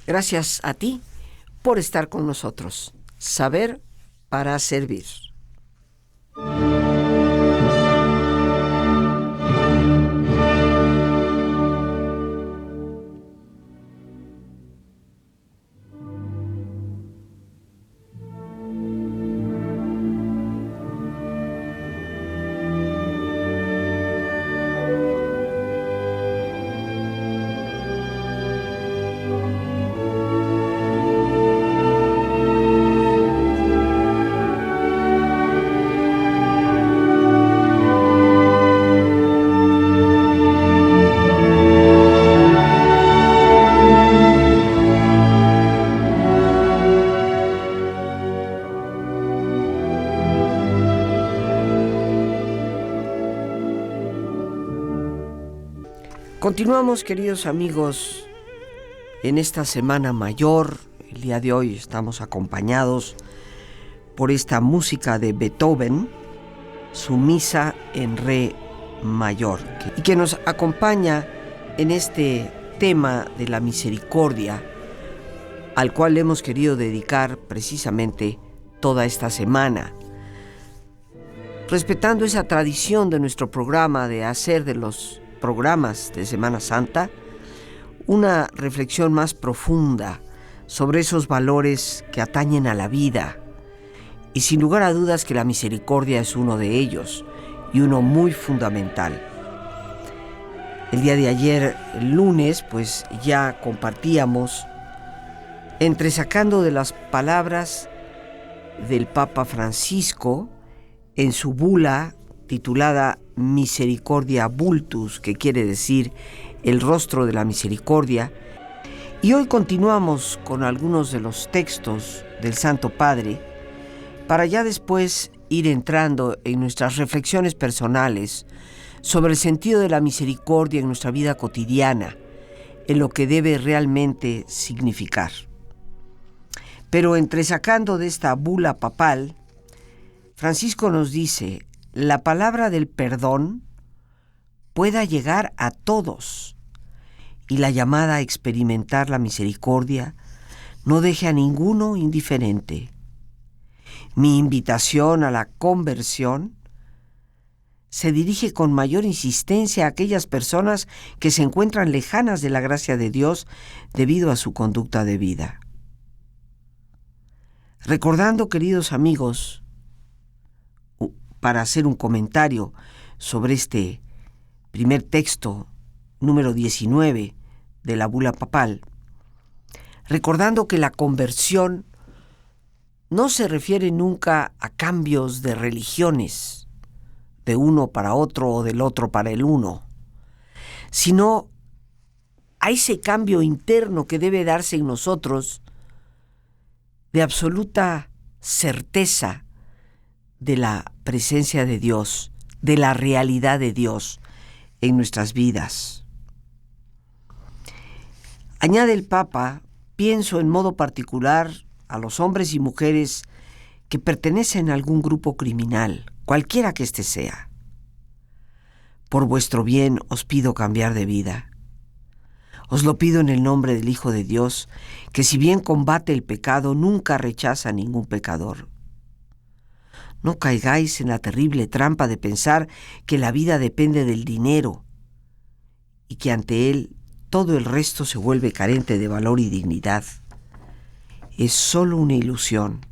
Gracias a ti por estar con nosotros. Saber para servir. Continuamos, queridos amigos, en esta Semana Mayor. El día de hoy estamos acompañados por esta música de Beethoven, su Misa en Re mayor, y que nos acompaña en este tema de la misericordia, al cual hemos querido dedicar precisamente toda esta semana, respetando esa tradición de nuestro programa de hacer de los programas de Semana Santa una reflexión más profunda sobre esos valores que atañen a la vida, y sin lugar a dudas que la misericordia es uno de ellos, y uno muy fundamental. El día de ayer, el lunes, pues ya compartíamos, entresacando de las palabras del Papa Francisco en su bula titulada Misericordia Vultus, que quiere decir el rostro de la misericordia. Y hoy continuamos con algunos de los textos del Santo Padre, para ya después ir entrando en nuestras reflexiones personales sobre el sentido de la misericordia en nuestra vida cotidiana, en lo que debe realmente significar. Pero entresacando de esta bula papal, Francisco nos dice: la palabra del perdón pueda llegar a todos, y la llamada a experimentar la misericordia no deje a ninguno indiferente. Mi invitación a la conversión se dirige con mayor insistencia a aquellas personas que se encuentran lejanas de la gracia de Dios debido a su conducta de vida. Recordando, queridos amigos, para hacer un comentario sobre este primer texto, número 19 de la bula papal, recordando que la conversión no se refiere nunca a cambios de religiones, de uno para otro o del otro para el uno, sino a ese cambio interno que debe darse en nosotros de absoluta certeza de la presencia de Dios, de la realidad de Dios en nuestras vidas. Añade el Papa: pienso en modo particular a los hombres y mujeres que pertenecen a algún grupo criminal, cualquiera que éste sea. Por vuestro bien os pido cambiar de vida. Os lo pido en el nombre del Hijo de Dios, que si bien combate el pecado, nunca rechaza a ningún pecador. No caigáis en la terrible trampa de pensar que la vida depende del dinero y que ante él todo el resto se vuelve carente de valor y dignidad. Es solo una ilusión.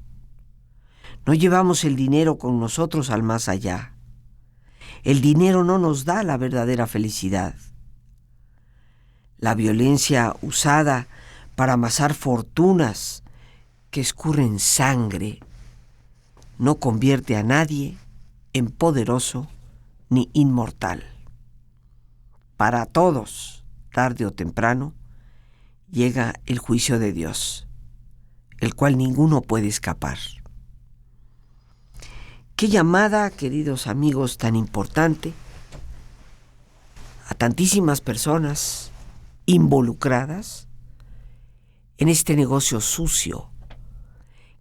No llevamos el dinero con nosotros al más allá. El dinero no nos da la verdadera felicidad. La violencia usada para amasar fortunas que escurren sangre no convierte a nadie en poderoso ni inmortal. Para todos, tarde o temprano, llega el juicio de Dios, el cual ninguno puede escapar. Qué llamada, queridos amigos, tan importante a tantísimas personas involucradas en este negocio sucio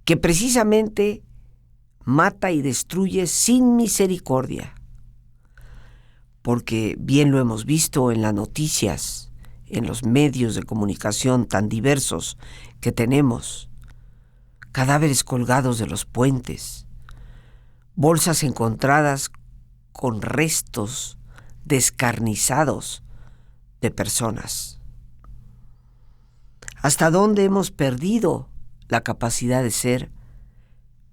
que precisamente mata y destruye sin misericordia, porque bien lo hemos visto en las noticias, en los medios de comunicación tan diversos que tenemos, cadáveres colgados de los puentes, bolsas encontradas con restos descarnizados de personas. ¿Hasta dónde hemos perdido la capacidad de ser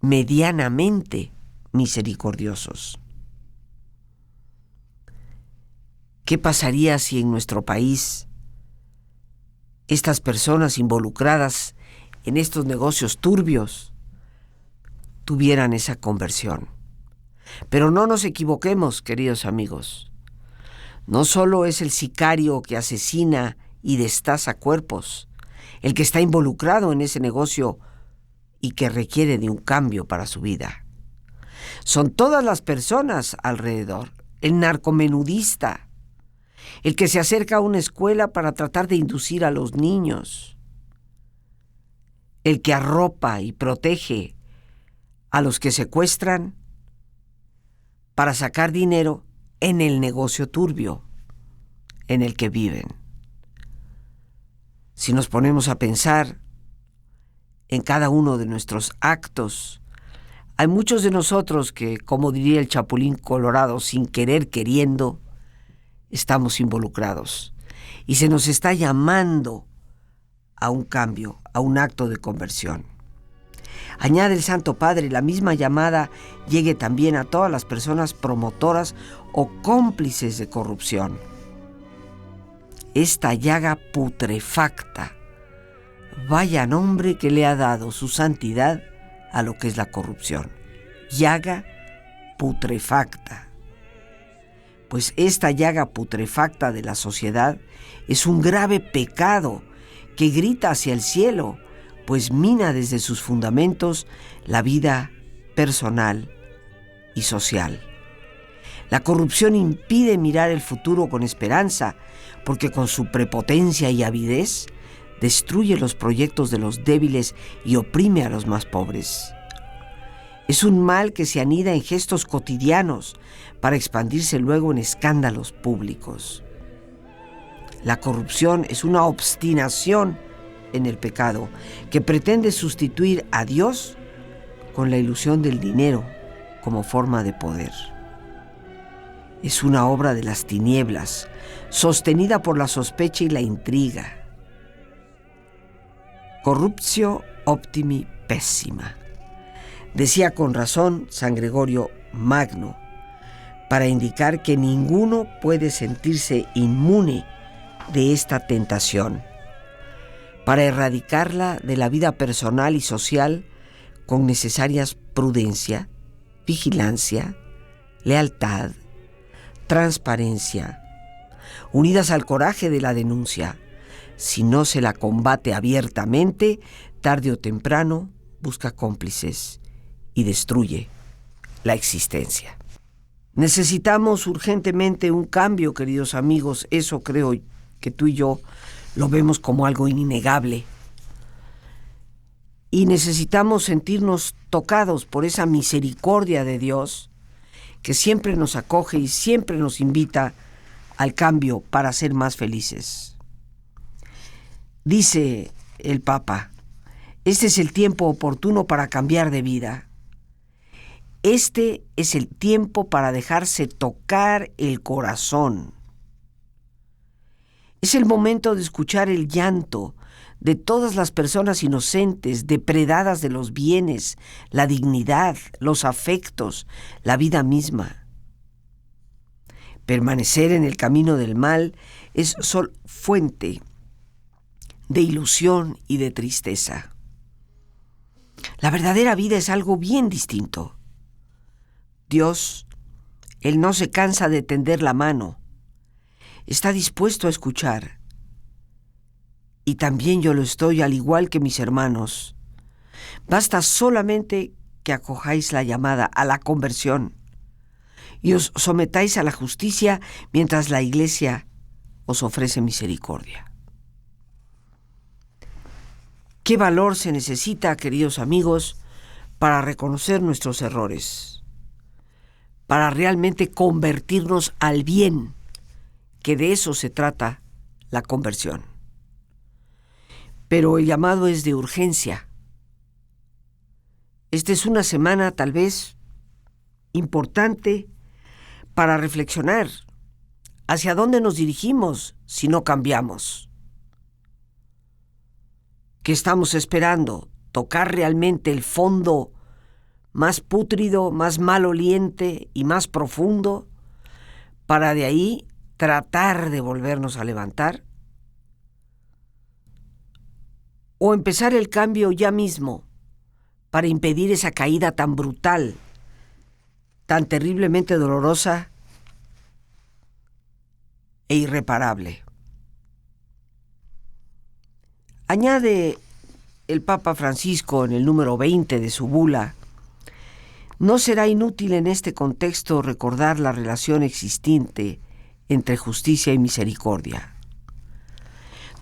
medianamente misericordiosos? ¿Qué pasaría si en nuestro país estas personas involucradas en estos negocios turbios tuvieran esa conversión? Pero no nos equivoquemos, queridos amigos. No solo es el sicario que asesina y destaza cuerpos, el que está involucrado en ese negocio y que requiere de un cambio para su vida. Son todas las personas alrededor, el narcomenudista, el que se acerca a una escuela para tratar de inducir a los niños, el que arropa y protege a los que secuestran para sacar dinero en el negocio turbio en el que viven. Si nos ponemos a pensar en cada uno de nuestros actos, hay muchos de nosotros que, como diría el Chapulín Colorado, sin querer queriendo, estamos involucrados y se nos está llamando a un cambio, a un acto de conversión. Añade el Santo Padre, la misma llamada llegue también a todas las personas promotoras o cómplices de corrupción. Esta llaga putrefacta, vaya nombre que le ha dado su santidad a lo que es la corrupción. Llaga putrefacta. Pues esta llaga putrefacta de la sociedad es un grave pecado que grita hacia el cielo, pues mina desde sus fundamentos la vida personal y social. La corrupción impide mirar el futuro con esperanza, porque con su prepotencia y avidez destruye los proyectos de los débiles y oprime a los más pobres. Es un mal que se anida en gestos cotidianos para expandirse luego en escándalos públicos. La corrupción es una obstinación en el pecado que pretende sustituir a Dios con la ilusión del dinero como forma de poder. Es una obra de las tinieblas, sostenida por la sospecha y la intriga. Corruptio optimi pessima, decía con razón San Gregorio Magno, para indicar que ninguno puede sentirse inmune de esta tentación, para erradicarla de la vida personal y social con necesarias prudencia, vigilancia, lealtad, transparencia, unidas al coraje de la denuncia. Si no se la combate abiertamente, tarde o temprano busca cómplices y destruye la existencia. Necesitamos urgentemente un cambio, queridos amigos. Eso creo que tú y yo lo vemos como algo innegable. Y necesitamos sentirnos tocados por esa misericordia de Dios que siempre nos acoge y siempre nos invita al cambio para ser más felices. Dice el Papa, este es el tiempo oportuno para cambiar de vida. Este es el tiempo para dejarse tocar el corazón. Es el momento de escuchar el llanto de todas las personas inocentes, depredadas de los bienes, la dignidad, los afectos, la vida misma. Permanecer en el camino del mal es solo fuente de ilusión y de tristeza. La verdadera vida es algo bien distinto. Dios, Él no se cansa de tender la mano, está dispuesto a escuchar. Y también yo lo estoy, al igual que mis hermanos. Basta solamente que acojáis la llamada a la conversión y os sometáis a la justicia mientras la Iglesia os ofrece misericordia. ¿Qué valor se necesita, queridos amigos, para reconocer nuestros errores? Para realmente convertirnos al bien, que de eso se trata la conversión. Pero el llamado es de urgencia. Esta es una semana tal vez importante para reflexionar hacia dónde nos dirigimos si no cambiamos. ¿Qué estamos esperando? ¿Tocar realmente el fondo más pútrido, más maloliente y más profundo para de ahí tratar de volvernos a levantar? ¿O empezar el cambio ya mismo para impedir esa caída tan brutal, tan terriblemente dolorosa e irreparable? Añade el Papa Francisco en el número 20 de su bula: no será inútil en este contexto recordar la relación existente entre justicia y misericordia.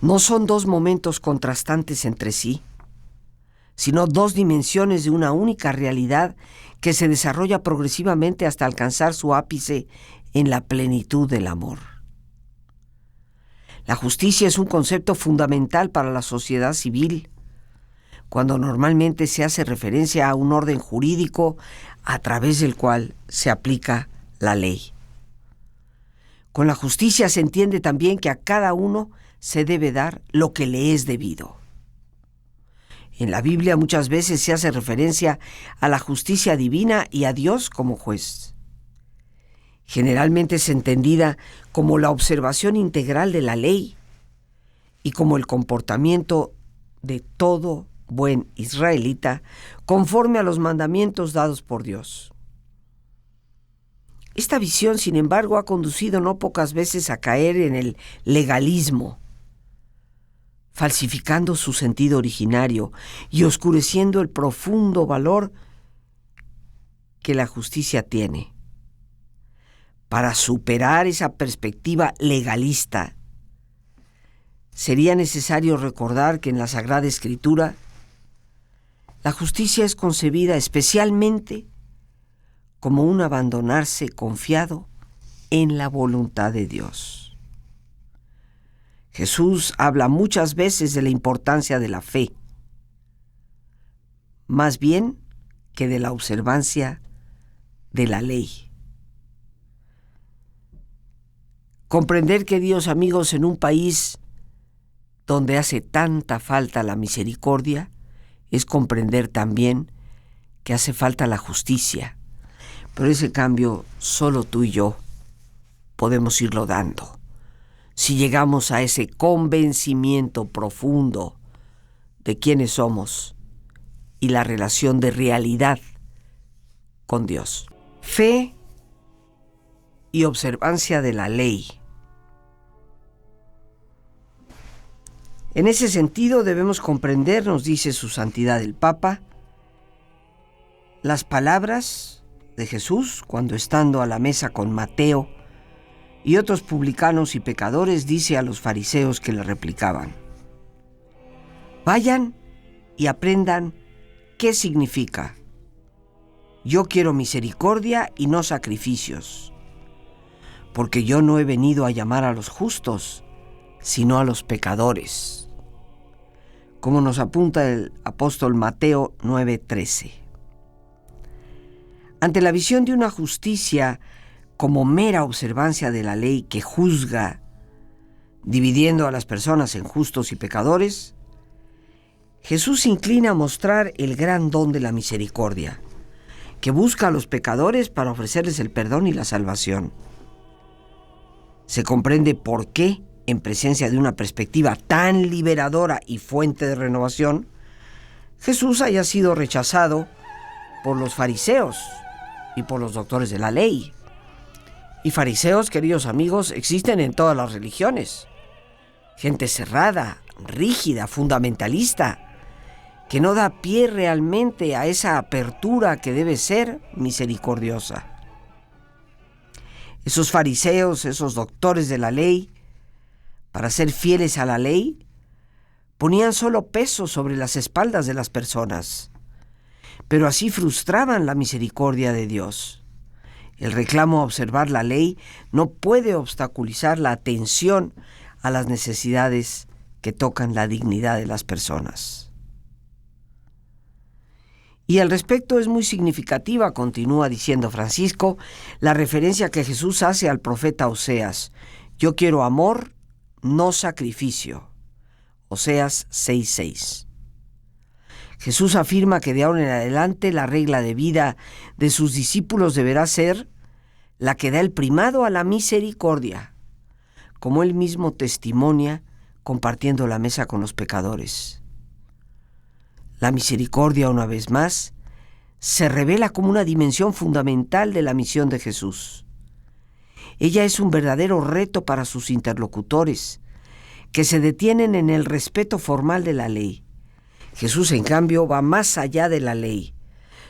No son dos momentos contrastantes entre sí, sino dos dimensiones de una única realidad que se desarrolla progresivamente hasta alcanzar su ápice en la plenitud del amor. La justicia es un concepto fundamental para la sociedad civil, cuando normalmente se hace referencia a un orden jurídico a través del cual se aplica la ley. Con la justicia se entiende también que a cada uno se debe dar lo que le es debido. En la Biblia muchas veces se hace referencia a la justicia divina y a Dios como juez. Generalmente es entendida como la observación integral de la ley y como el comportamiento de todo buen israelita conforme a los mandamientos dados por Dios. Esta visión, sin embargo, ha conducido no pocas veces a caer en el legalismo, falsificando su sentido originario y oscureciendo el profundo valor que la justicia tiene. Para superar esa perspectiva legalista, sería necesario recordar que en la Sagrada Escritura la justicia es concebida especialmente como un abandonarse confiado en la voluntad de Dios. Jesús habla muchas veces de la importancia de la fe, más bien que de la observancia de la ley. Comprender, queridos amigos, en un país donde hace tanta falta la misericordia, es comprender también que hace falta la justicia. Pero ese cambio solo tú y yo podemos irlo dando. Si llegamos a ese convencimiento profundo de quiénes somos y la relación de realidad con Dios. Fe y observancia de la ley. En ese sentido debemos comprender, nos dice su santidad el Papa, las palabras de Jesús cuando, estando a la mesa con Mateo y otros publicanos y pecadores, dice a los fariseos que le replicaban: vayan y aprendan qué significa: yo quiero misericordia y no sacrificios, porque yo no he venido a llamar a los justos, sino a los pecadores, como nos apunta el apóstol Mateo 9:13. Ante la visión de una justicia como mera observancia de la ley que juzga, dividiendo a las personas en justos y pecadores, Jesús se inclina a mostrar el gran don de la misericordia, que busca a los pecadores para ofrecerles el perdón y la salvación. Se comprende por qué, en presencia de una perspectiva tan liberadora y fuente de renovación, Jesús haya sido rechazado por los fariseos y por los doctores de la ley. Y fariseos, queridos amigos, existen en todas las religiones. Gente cerrada, rígida, fundamentalista, que no da pie realmente a esa apertura que debe ser misericordiosa. Esos fariseos, esos doctores de la ley, para ser fieles a la ley, ponían solo peso sobre las espaldas de las personas, pero así frustraban la misericordia de Dios. El reclamo a observar la ley no puede obstaculizar la atención a las necesidades que tocan la dignidad de las personas. Y al respecto es muy significativa, continúa diciendo Francisco, la referencia que Jesús hace al profeta Oseas. Yo quiero amor, no sacrificio. Oseas 6:6. Jesús afirma que de ahora en adelante la regla de vida de sus discípulos deberá ser la que da el primado a la misericordia, como él mismo testimonia compartiendo la mesa con los pecadores. La misericordia, una vez más, se revela como una dimensión fundamental de la misión de Jesús. Ella es un verdadero reto para sus interlocutores, que se detienen en el respeto formal de la ley. Jesús, en cambio, va más allá de la ley.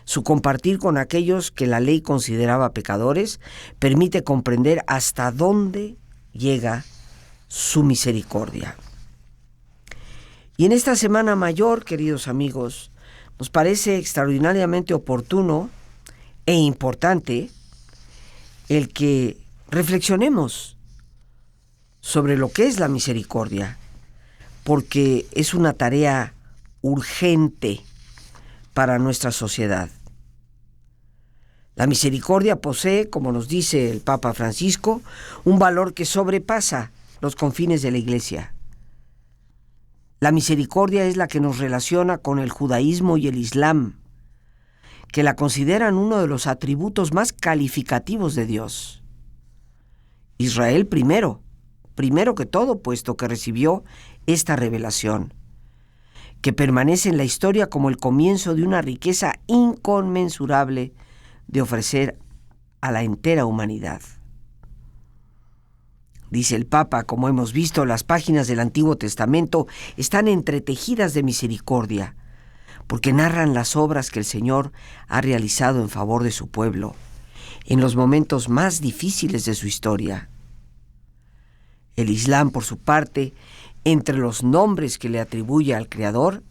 Su compartir con aquellos que la ley consideraba pecadores permite comprender hasta dónde llega su misericordia. Y en esta Semana Mayor, queridos amigos, nos parece extraordinariamente oportuno e importante el que reflexionemos sobre lo que es la misericordia, porque es una tarea urgente para nuestra sociedad. La misericordia posee, como nos dice el Papa Francisco, un valor que sobrepasa los confines de la Iglesia. La misericordia es la que nos relaciona con el judaísmo y el islam, que la consideran uno de los atributos más calificativos de Dios. Israel primero que todo, puesto que recibió esta revelación, que permanece en la historia como el comienzo de una riqueza inconmensurable de ofrecer a la entera humanidad. Dice el Papa, como hemos visto, las páginas del Antiguo Testamento están entretejidas de misericordia, porque narran las obras que el Señor ha realizado en favor de su pueblo, en los momentos más difíciles de su historia. El Islam, por su parte, entre los nombres que le atribuye al Creador,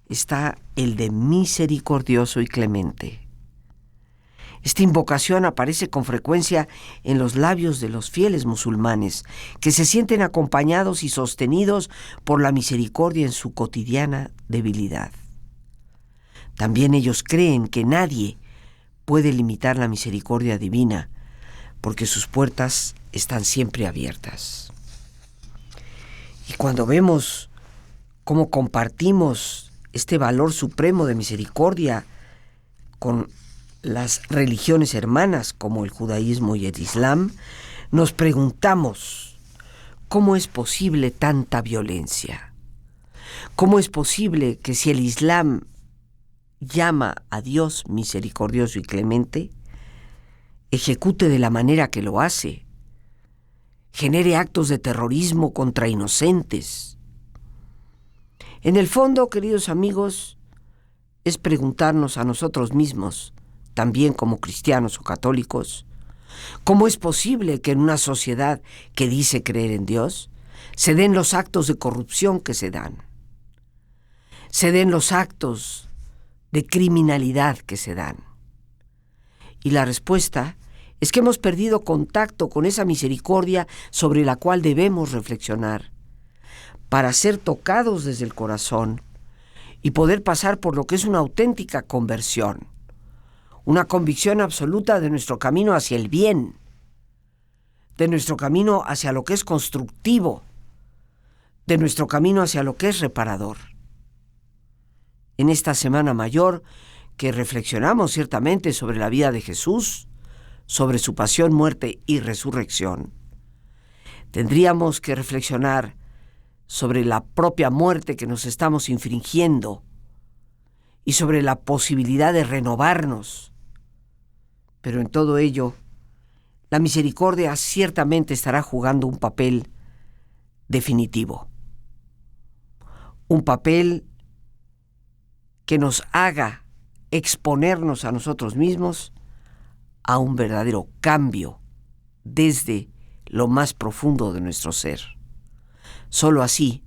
está el de misericordioso y clemente. Esta invocación aparece con frecuencia en los labios de los fieles musulmanes, que se sienten acompañados y sostenidos por la misericordia en su cotidiana debilidad. También ellos creen que nadie puede limitar la misericordia divina, porque sus puertas están siempre abiertas. Y cuando vemos cómo compartimos este valor supremo de misericordia con las religiones hermanas como el judaísmo y el islam, nos preguntamos, ¿cómo es posible tanta violencia? ¿Cómo es posible que si el islam llama a Dios misericordioso y clemente, ejecute de la manera que lo hace, genere actos de terrorismo contra inocentes? En el fondo, queridos amigos, es preguntarnos a nosotros mismos, también como cristianos o católicos, ¿cómo es posible que en una sociedad que dice creer en Dios se den los actos de corrupción que se dan? Se den los actos de criminalidad que se dan. Y la respuesta es que hemos perdido contacto con esa misericordia sobre la cual debemos reflexionar para ser tocados desde el corazón y poder pasar por lo que es una auténtica conversión, una convicción absoluta de nuestro camino hacia el bien, de nuestro camino hacia lo que es constructivo, de nuestro camino hacia lo que es reparador. En esta Semana Mayor, que reflexionamos ciertamente sobre la vida de Jesús, sobre su pasión, muerte y resurrección, tendríamos que reflexionar sobre la propia muerte que nos estamos infringiendo y sobre la posibilidad de renovarnos. Pero en todo ello, la misericordia ciertamente estará jugando un papel definitivo. Un papel que nos haga exponernos a nosotros mismos a un verdadero cambio desde lo más profundo de nuestro ser. Solo así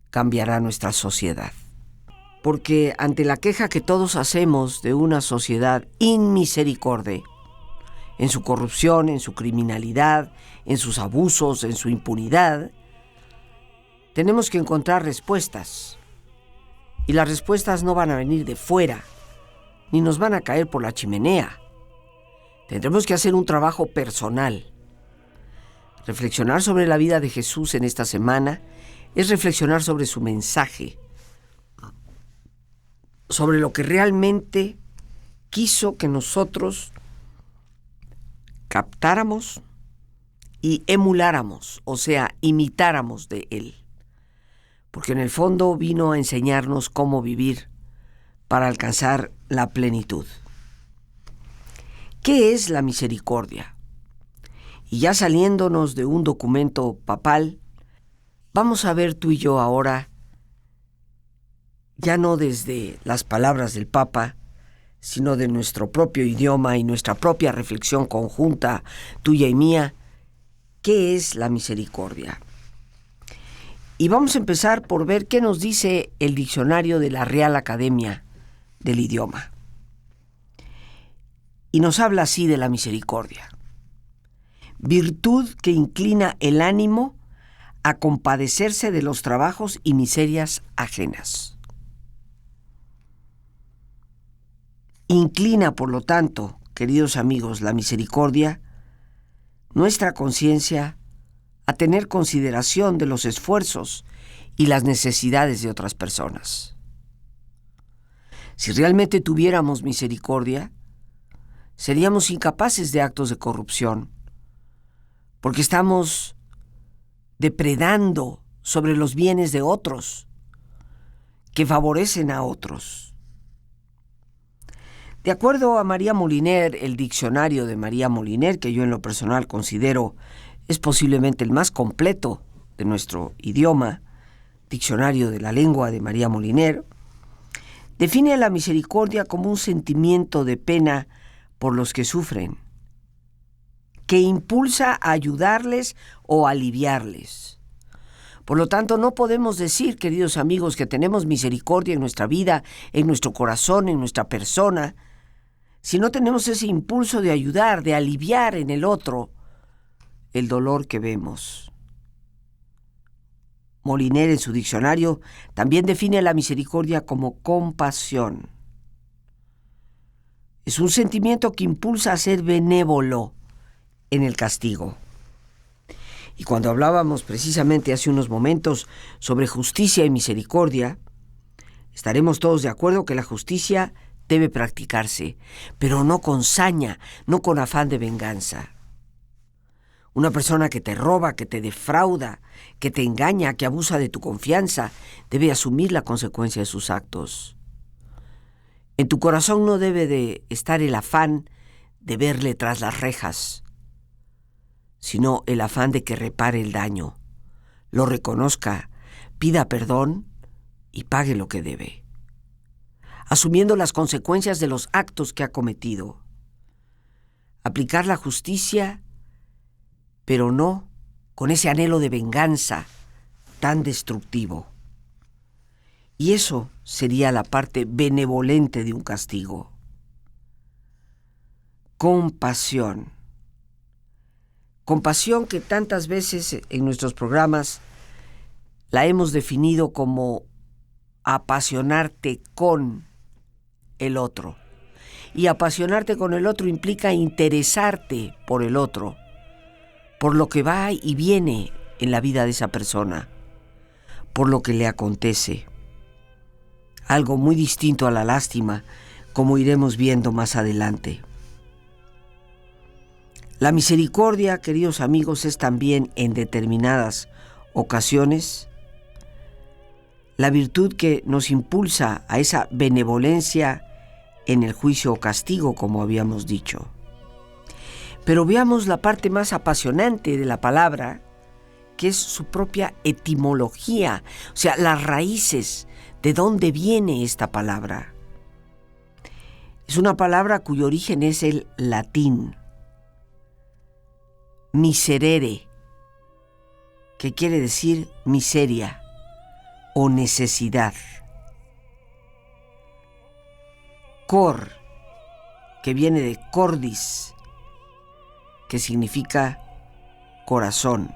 cambiará nuestra sociedad. Porque ante la queja que todos hacemos de una sociedad inmisericorde, en su corrupción, en su criminalidad, en sus abusos, en su impunidad, tenemos que encontrar respuestas. Y las respuestas no van a venir de fuera, ni nos van a caer por la chimenea. Tendremos que hacer un trabajo personal. Reflexionar sobre la vida de Jesús en esta semana es reflexionar sobre su mensaje, sobre lo que realmente quiso que nosotros captáramos y emuláramos, o sea, imitáramos de Él. Porque en el fondo vino a enseñarnos cómo vivir para alcanzar la plenitud. ¿Qué es la misericordia? Y ya saliéndonos de un documento papal, vamos a ver tú y yo ahora, ya no desde las palabras del Papa, sino de nuestro propio idioma y nuestra propia reflexión conjunta, tuya y mía, ¿qué es la misericordia? Y vamos a empezar por ver qué nos dice el diccionario de la Real Academia del Idioma. Y nos habla así de la misericordia: virtud que inclina el ánimo a compadecerse de los trabajos y miserias ajenas. Inclina, por lo tanto, queridos amigos, la misericordia, nuestra conciencia, a tener consideración de los esfuerzos y las necesidades de otras personas. Si realmente tuviéramos misericordia, seríamos incapaces de actos de corrupción, porque estamos depredando sobre los bienes de otros, que favorecen a otros. De acuerdo a María Moliner, el diccionario de María Moliner, que yo en lo personal considero es posiblemente el más completo de nuestro idioma, Diccionario de la Lengua de María Moliner, define a la misericordia como un sentimiento de pena por los que sufren, que impulsa a ayudarles o aliviarles. Por lo tanto, no podemos decir, queridos amigos, que tenemos misericordia en nuestra vida, en nuestro corazón, en nuestra persona, si no tenemos ese impulso de ayudar, de aliviar en el otro el dolor que vemos. Moliner, en su diccionario, también define la misericordia como compasión. Es un sentimiento que impulsa a ser benévolo en el castigo. Y cuando hablábamos precisamente hace unos momentos sobre justicia y misericordia, estaremos todos de acuerdo que la justicia debe practicarse, pero no con saña, no con afán de venganza. Una persona que te roba, que te defrauda, que te engaña, que abusa de tu confianza, debe asumir la consecuencia de sus actos. En tu corazón no debe de estar el afán de verle tras las rejas, sino el afán de que repare el daño, lo reconozca, pida perdón y pague lo que debe, asumiendo las consecuencias de los actos que ha cometido. Aplicar la justicia, pero no con ese anhelo de venganza tan destructivo. Y eso sería la parte benevolente de un castigo. Compasión. Compasión que tantas veces en nuestros programas la hemos definido como apasionarte con el otro. Y apasionarte con el otro implica interesarte por el otro, por lo que va y viene en la vida de esa persona, por lo que le acontece. Algo muy distinto a la lástima, como iremos viendo más adelante. La misericordia, queridos amigos, es también en determinadas ocasiones la virtud que nos impulsa a esa benevolencia en el juicio o castigo, como habíamos dicho. Pero veamos la parte más apasionante de la palabra, que es su propia etimología, o sea, las raíces, de dónde viene esta palabra. Es una palabra cuyo origen es el latín, miserere, que quiere decir miseria o necesidad. Cor, que viene de cordis, que significa corazón.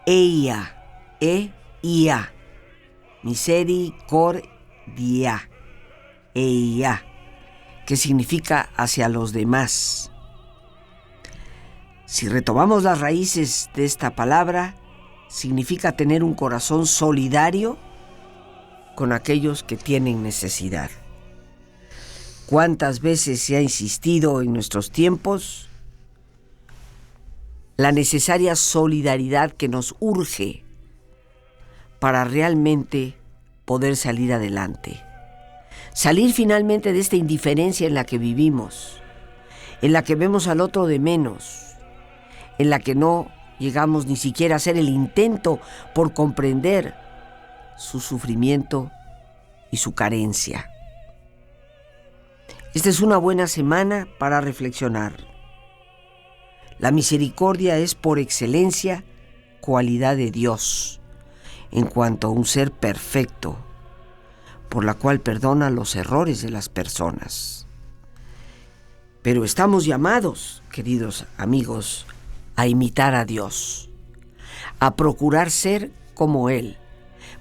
Eia, E-I-A, misericordia, Eia, que significa hacia los demás. Si retomamos las raíces de esta palabra, significa tener un corazón solidario con aquellos que tienen necesidad. ¿Cuántas veces se ha insistido en nuestros tiempos la necesaria solidaridad que nos urge para realmente poder salir adelante? Salir finalmente de esta indiferencia en la que vivimos, en la que vemos al otro de menos, en la que no llegamos ni siquiera a hacer el intento por comprender su sufrimiento y su carencia. Esta es una buena semana para reflexionar. La misericordia es por excelencia cualidad de Dios, en cuanto a un ser perfecto, por la cual perdona los errores de las personas. Pero estamos llamados, queridos amigos, a imitar a Dios, a procurar ser como Él,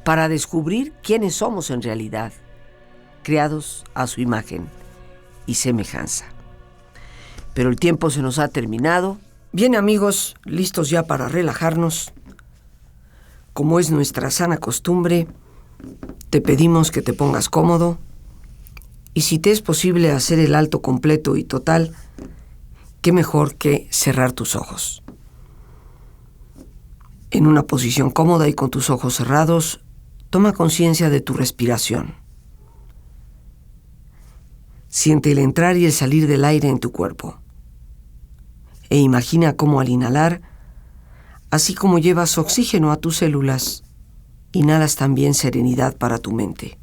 para descubrir quiénes somos en realidad, creados a su imagen y semejanza. Pero el tiempo se nos ha terminado. Bien, amigos, listos ya para relajarnos. Como es nuestra sana costumbre, te pedimos que te pongas cómodo y si te es posible hacer el alto completo y total, qué mejor que cerrar tus ojos. En una posición cómoda y con tus ojos cerrados, toma conciencia de tu respiración. Siente el entrar y el salir del aire en tu cuerpo. E imagina cómo al inhalar, así como llevas oxígeno a tus células, inhalas también serenidad para tu mente.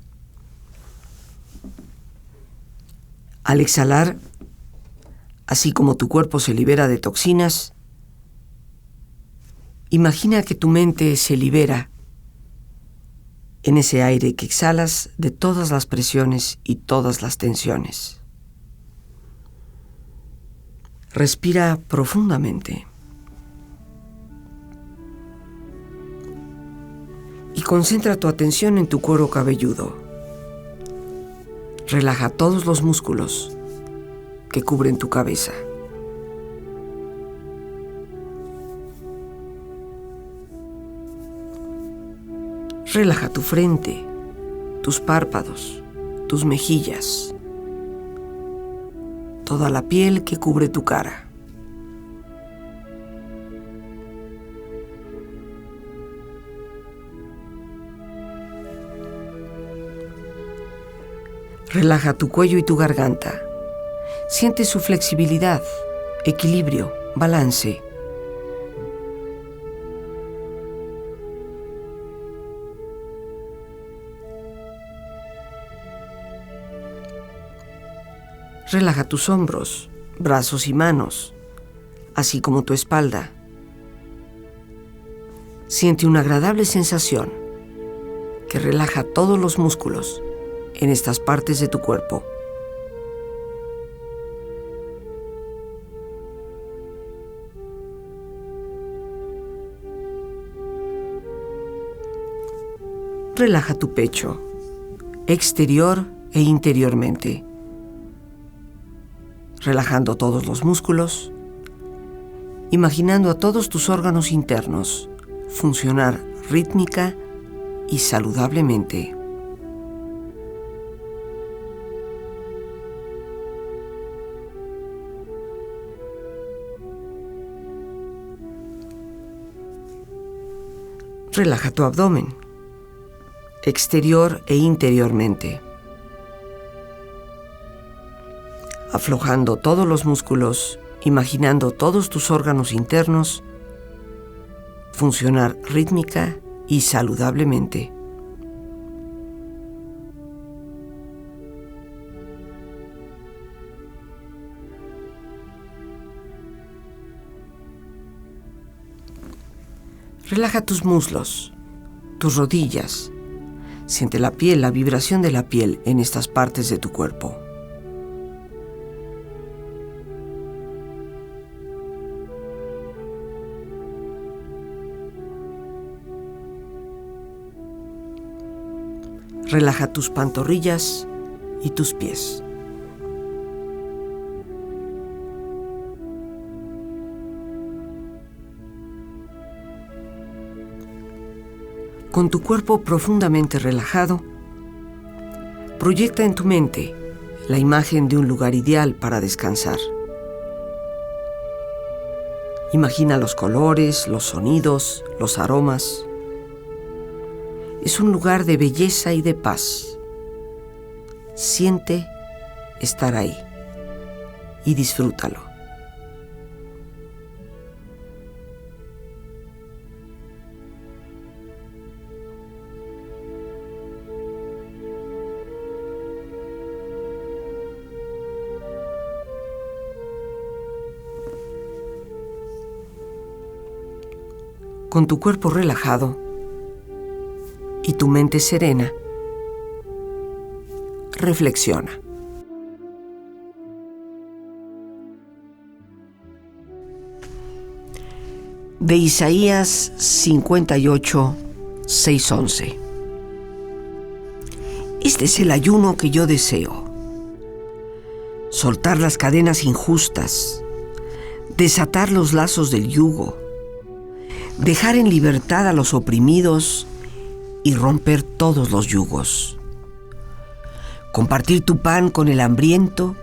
Al exhalar, así como tu cuerpo se libera de toxinas, imagina que tu mente se libera en ese aire que exhalas de todas las presiones y todas las tensiones. Respira profundamente y concentra tu atención en tu cuero cabelludo. Relaja todos los músculos que cubren tu cabeza. Relaja tu frente, tus párpados, tus mejillas, toda la piel que cubre tu cara. Relaja tu cuello y tu garganta. Siente su flexibilidad, equilibrio, balance. Relaja tus hombros, brazos y manos, así como tu espalda. Siente una agradable sensación que relaja todos los músculos en estas partes de tu cuerpo. Relaja tu pecho, exterior e interiormente, relajando todos los músculos, imaginando a todos tus órganos internos funcionar rítmica y saludablemente. Relaja tu abdomen, exterior e interiormente, aflojando todos los músculos, imaginando todos tus órganos internos funcionar rítmica y saludablemente. Relaja tus muslos, tus rodillas. Siente la piel, la vibración de la piel en estas partes de tu cuerpo. Relaja tus pantorrillas y tus pies. Con tu cuerpo profundamente relajado, proyecta en tu mente la imagen de un lugar ideal para descansar. Imagina los colores, los sonidos, los aromas. Es un lugar de belleza y de paz. Siente estar ahí y disfrútalo. Con tu cuerpo relajado y tu mente serena, reflexiona. De Isaías 58, 6-11. Este es el ayuno que yo deseo: soltar las cadenas injustas, desatar los lazos del yugo, dejar en libertad a los oprimidos y romper todos los yugos. Compartir tu pan con el hambriento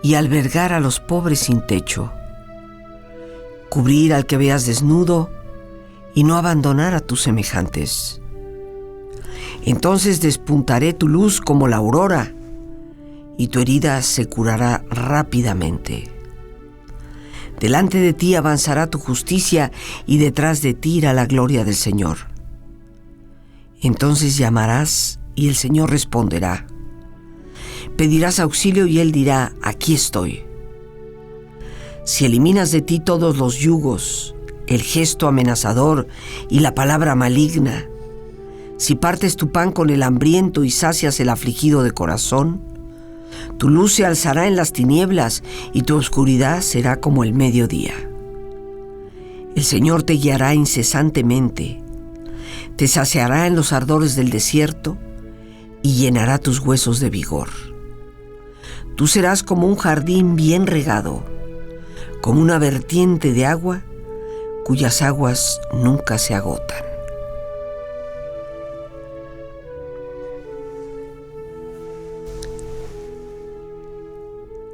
y albergar a los pobres sin techo. Cubrir al que veas desnudo y no abandonar a tus semejantes. Entonces despuntaré tu luz como la aurora y tu herida se curará rápidamente. Delante de ti avanzará tu justicia y detrás de ti irá la gloria del Señor. Entonces llamarás y el Señor responderá. Pedirás auxilio y Él dirá: aquí estoy. Si eliminas de ti todos los yugos, el gesto amenazador y la palabra maligna, si partes tu pan con el hambriento y sacias el afligido de corazón, tu luz se alzará en las tinieblas y tu oscuridad será como el mediodía. El Señor te guiará incesantemente, te saciará en los ardores del desierto y llenará tus huesos de vigor. Tú serás como un jardín bien regado, como una vertiente de agua cuyas aguas nunca se agotan.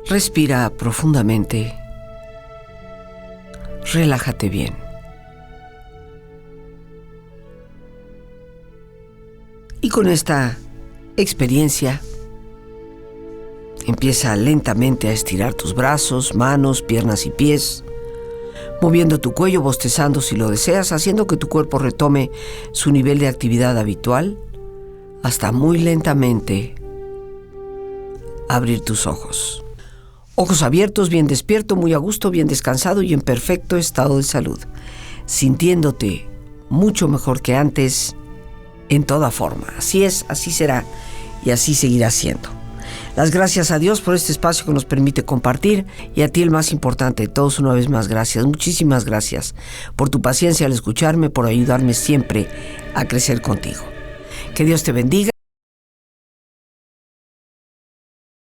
Respira profundamente. Relájate bien. Y con esta experiencia, empieza lentamente a estirar tus brazos, manos, piernas y pies, moviendo tu cuello, bostezando si lo deseas, haciendo que tu cuerpo retome su nivel de actividad habitual, hasta muy lentamente abrir tus ojos. Ojos abiertos, bien despierto, muy a gusto, bien descansado y en perfecto estado de salud, sintiéndote mucho mejor que antes en toda forma. Así es, así será y así seguirá siendo. Las gracias a Dios por este espacio que nos permite compartir y a ti, el más importante de todos, una vez más gracias, muchísimas gracias por tu paciencia al escucharme, por ayudarme siempre a crecer contigo. Que Dios te bendiga.